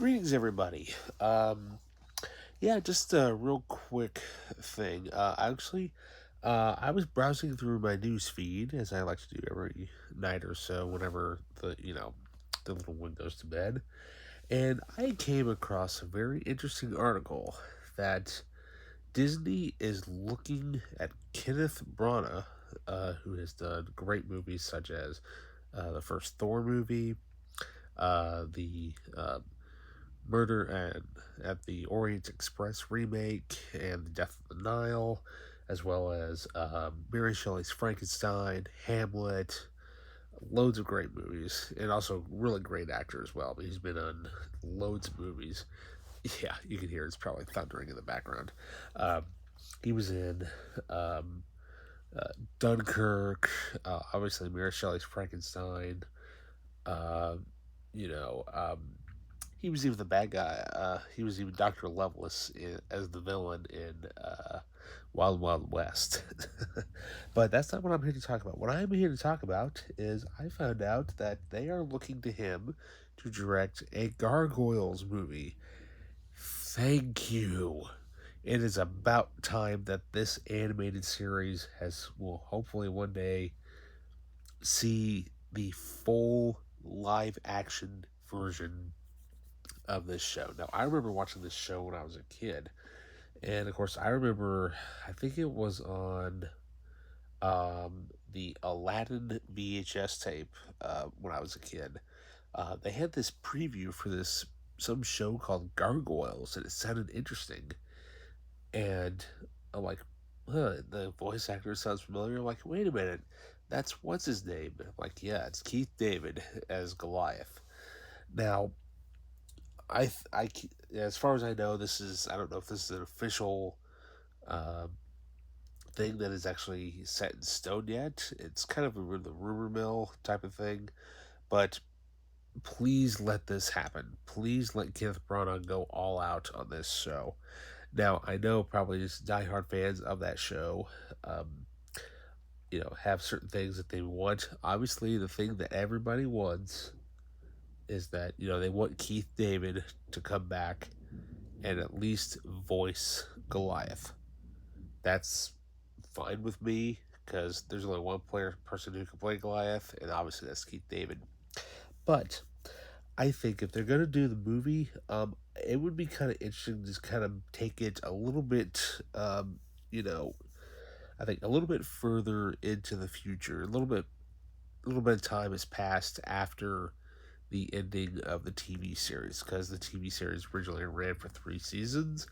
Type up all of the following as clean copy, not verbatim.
Greetings, everybody. Yeah, just a real quick thing. I was browsing through my news feed as I like to do every night or so, whenever the little one goes to bed, and I came across a very interesting article that Disney is looking at Kenneth Branagh, who has done great movies such as the first Thor movie, the Murder at the Orient Express remake, and The Death of the Nile, as well as Mary Shelley's Frankenstein, Hamlet, loads of great movies, and also really great actor as well. But he's been on loads of movies. Yeah, you can hear it's probably thundering in the background. Um, he was in um, Dunkirk, obviously Mary Shelley's Frankenstein. Uh, you know, um, he was even the bad guy. He was even Dr. Lovelace as the villain in Wild Wild West. But that's not what I'm here to talk about. What I'm here to talk about is I found out that they are looking to him to direct a Gargoyles movie. Thank you. It is about time that this animated series will hopefully one day see the full live action version of this show. Now, I remember watching this show when I was a kid, and of course, I remember I think it was on the Aladdin VHS tape when I was a kid. They had this preview for this some show called Gargoyles, and it sounded interesting. And I'm like, huh, the voice actor sounds familiar. I'm like, wait a minute, that's what's his name? I'm like, yeah, it's Keith David as Goliath. Now, as far as I know, I don't know if this is an official um, thing that is actually set in stone yet. It's kind of the rumor mill type of thing, but please let this happen. Please let Kenneth Branagh go all out on this show. Now, I know probably just diehard fans of that show, um, have certain things that they want. Obviously, the thing that everybody wants is that, they want Keith David to come back and at least voice Goliath. That's fine with me because there's only one person who can play Goliath, and obviously that's Keith David. But I think if they're gonna do the movie, it would be kind of interesting to just kind of take it a little bit, you know, I think a little bit further into the future. A little bit of time has passed after the ending of the TV series because the TV series originally ran for 3 seasons.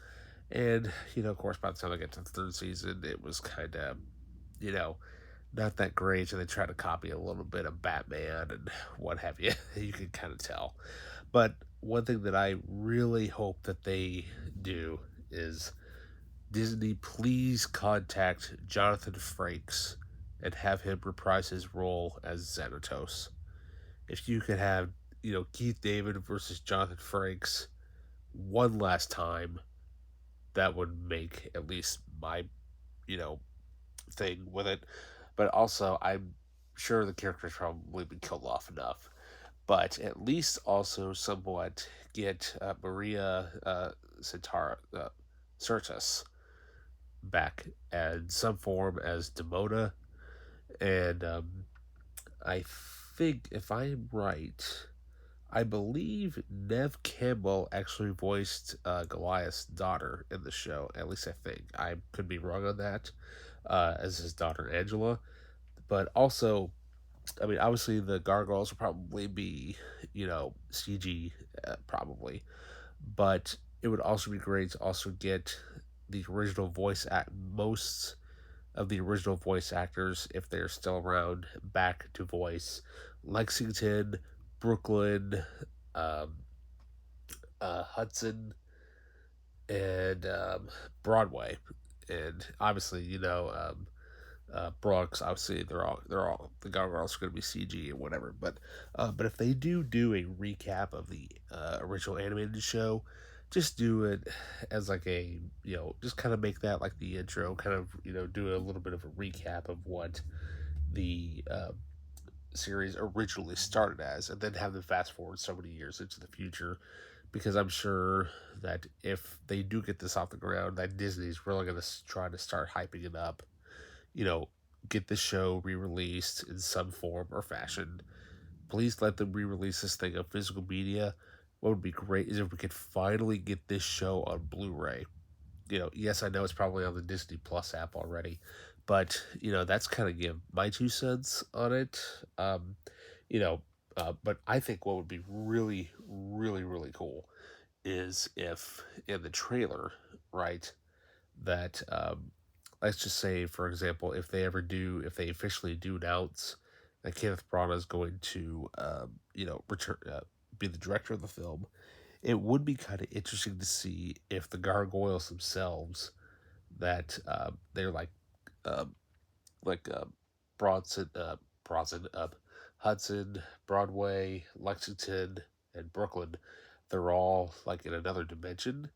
And, of course, by the time I get to the third season, it was kind of, you know, not that great. And they try to copy a little bit of Batman and what have you. You can kind of tell. But one thing that I really hope that they do is Disney, please contact Jonathan Frakes and have him reprise his role as Xanatos. If you could have, Keith David versus Jonathan Frakes one last time, that would make at least my, you know, thing with it. But also, I'm sure the character's probably been killed off enough. But at least also somewhat get Maria Citara, Certus back in some form as Demona. And I think, if I'm right, I believe Nev Campbell actually voiced Goliath's daughter in the show. At least I think. I could be wrong on that, as his daughter Angela. But also, I mean, obviously the gargoyles will probably be, CG, probably. But it would also be great to also get the original most of the original voice actors, if they're still around, back to voice Lexington, Brooklyn, um, Hudson, and Broadway, and obviously, Bronx. Obviously, they're all the gargoyles are going to be CG and whatever. But if they do a recap of the original animated show, just do it as like just kind of make that like the intro, kind of do a little bit of a recap of what the series originally started as, and then have them fast forward so many years into the future. Because I'm sure that if they do get this off the ground, that Disney's really going to try to start hyping it up. You know, get the show re-released in some form or fashion. Please let them re-release this thing on physical media. What would be great is if we could finally get this show on Blu-ray. Yes, I know it's probably on the Disney Plus app already, but that's kind of give my 2 cents on it. Um, you know, but I think what would be really, really, really cool is if in the trailer, right, that let's just say, for example, if they officially do announce that Kenneth Branagh is going to, return, be the director of the film, it would be kind of interesting to see if the gargoyles themselves that they're um, like Bronson, Bronson, Hudson, Broadway, Lexington, and Brooklyn. They're all like in another dimension,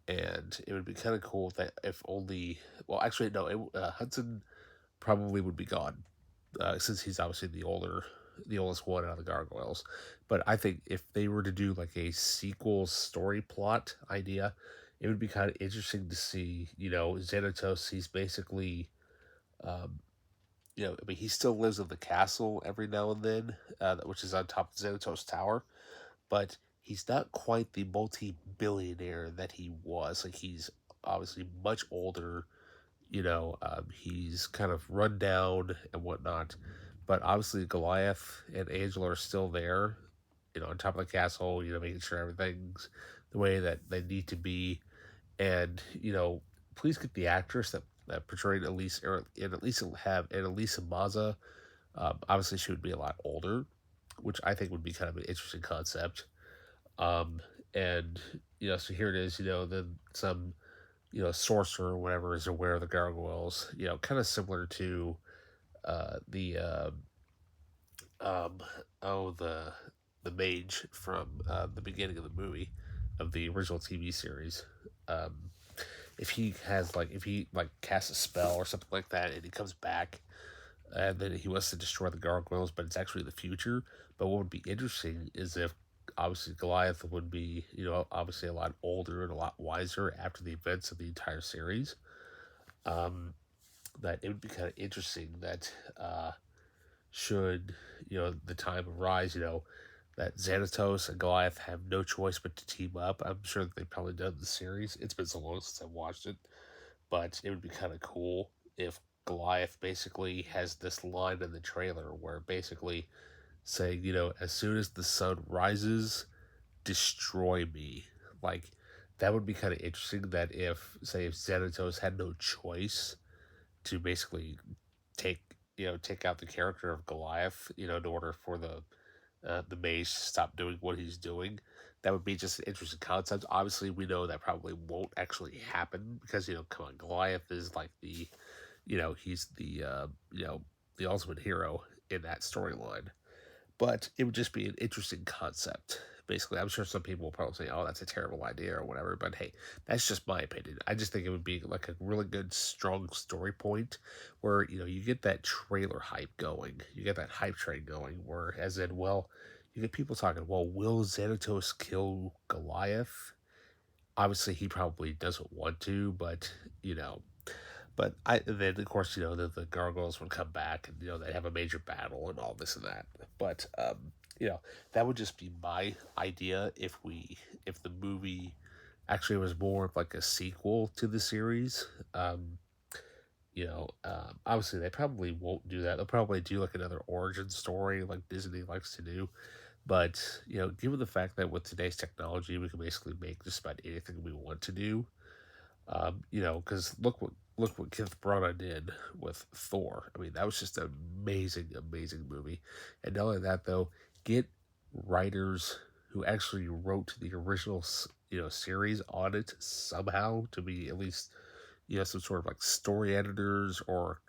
and it would be kind of cool that if only, well, actually no, Hudson probably would be gone since he's obviously the oldest one out of the gargoyles. But I think if they were to do like a sequel story plot idea, it would be kind of interesting to see. Xanatos. He's basically, um, I mean, he still lives in the castle every now and then, which is on top of Xanatos Tower, but he's not quite the multi-billionaire that he was. Like he's obviously much older. He's kind of run down and whatnot. But obviously, Goliath and Angela are still there, on top of the castle, making sure everything's the way that they need to be. And, please get the actress that portrayed Elise, and at least have, and Elisa Maza. Obviously, she would be a lot older, which I think would be kind of an interesting concept. Um, and, so here it is, then some sorcerer or whatever is aware of the gargoyles. Kind of similar to the um, oh the mage from the beginning of the movie of the original TV series. Um, if he like casts a spell or something like that, and he comes back, and then he wants to destroy the gargoyles, but it's actually the future. But what would be interesting is if obviously Goliath would be, obviously a lot older and a lot wiser after the events of the entire series. Um, that it would be kind of interesting that should the time arise, that Xanatos and Goliath have no choice but to team up. I'm sure that they've probably done the series. It's been so long since I've watched it, but it would be kind of cool if Goliath basically has this line in the trailer where basically saying, as soon as the sun rises, destroy me. Like, that would be kind of interesting that if Xanatos had no choice to basically take, take out the character of Goliath, in order for the mage to stop doing what he's doing. That would be just an interesting concept. Obviously, we know that probably won't actually happen because come on, Goliath is like he's the ultimate hero in that storyline. But it would just be an interesting concept. Basically, I'm sure some people will probably say, "Oh, that's a terrible idea" or whatever. But hey, that's just my opinion. I just think it would be like a really good, strong story point where you get that trailer hype going, you get that hype train going. Where, as in, well, you get people talking, "Well, will Xanatos kill Goliath?" Obviously, he probably doesn't want to, but you know, then of course the gargoyles would come back and they have a major battle and all this and that. But that would just be my idea if the movie actually was more of like a sequel to the series. Obviously they probably won't do that. They'll probably do like another origin story like Disney likes to do. But given the fact that with today's technology we can basically make just about anything we want to do, because look what Kenneth Branagh did with Thor. I mean, that was just an amazing, amazing movie. And not only that, though, get writers who actually wrote the original, series on it somehow to be at least, some sort of like story editors or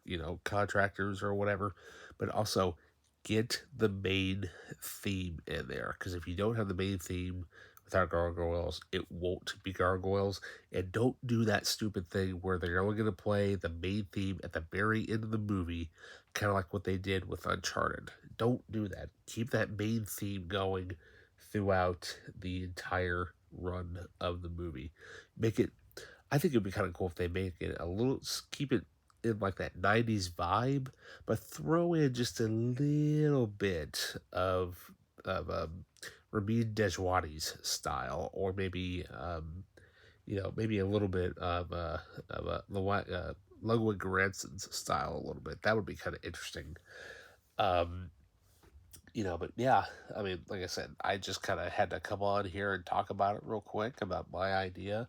contractors or whatever. But also get the main theme in there because if you don't have the main theme without gargoyles, it won't be gargoyles. And don't do that stupid thing where they're only going to play the main theme at the very end of the movie, kind of like what they did with Uncharted. Don't do that. Keep that main theme going throughout the entire run of the movie. Make it, I think it'd be kind of cool if they make it a little, keep it in like that 90s vibe, but throw in just a little bit of Ramin Djawadi's style, or maybe maybe a little bit of Ludwig Göransson's style a little bit. That would be kind of interesting. Um, but yeah, I mean, like I said, I just kind of had to come on here and talk about it real quick about my idea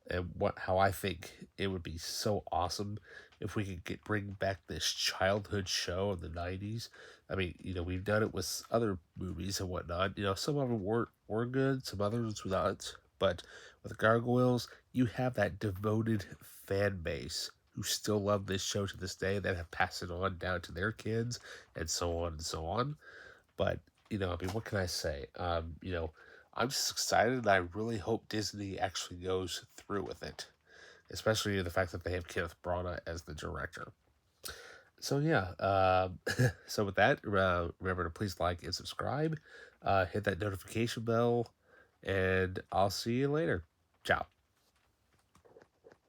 and how I think it would be so awesome if we could bring back this childhood show in the '90s. I mean, we've done it with other movies and whatnot. Some of them were good, some others were not. But with Gargoyles, you have that devoted fan base who still love this show to this day, that have passed it on down to their kids, and so on and so on. But I mean, what can I say? I'm just excited, and I really hope Disney actually goes through with it, especially the fact that they have Kenneth Branagh as the director. So yeah, so with that, remember to please like and subscribe, hit that notification bell, and I'll see you later. Ciao.